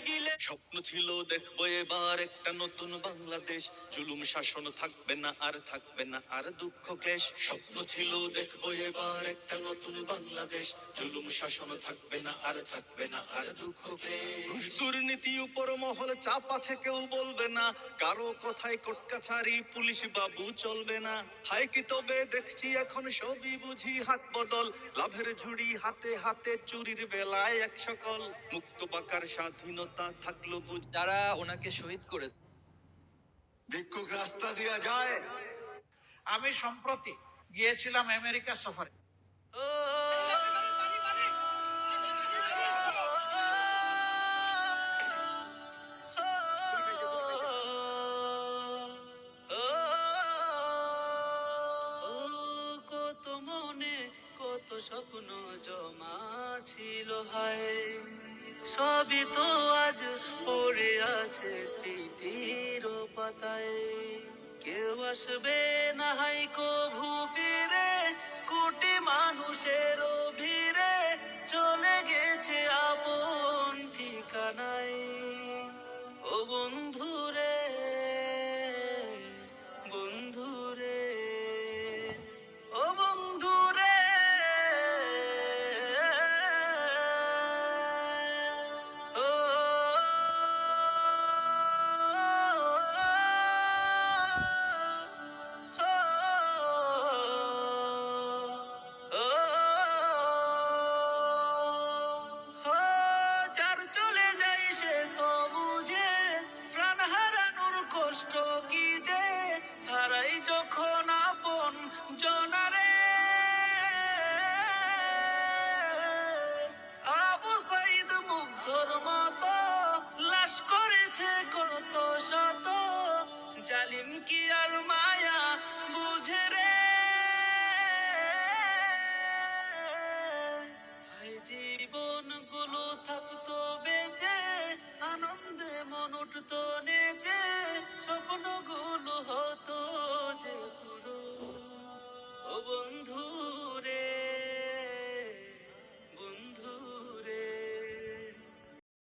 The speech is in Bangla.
গিলে। স্বপ্ন ছিল দেখবো এবার একটা নতুন বাংলাদেশ, জুলুম শাসন থাকবে না আর থাকবে না আর দুঃখ ক্লেশ। স্বপ্ন ছিল দেখবো এবার একটা নতুন বাংলাদেশ, জুলুম শাসন থাকবে না আর থাকবে না আর দুঃখ ক্লেশ। ঘুষ দুর্নীতি উপর মহল চাপ আছে, কেউ বলবে না, কারো কথায় কোর্ট কাছারি পুলিশ বাবু চলবে না। হায় কি তবে দেখছি এখন সবই বুঝি হাত বদল, লাভের ঝুড়ি হাতে হাতে চুরির বেলায় এক সকল। মুক্ত বাকার স্বাধীনতা থাকলো বুঝ। যারা ওনাকে শহীদ করেছে, ভিক্ষুক রাস্তা দেওয়া যায়? আমি সম্প্রতি গিয়েছিলাম আমেরিকা সফরে। কত মনে কত স্বপ্ন জমা ছিল, হায় সবই তো আজ পড়ে আছে স্মৃতির পাতায়। কেউ আসবে না হাই কভু ফিরে, কোটি মানুষের ভিড়ে চলে গেছে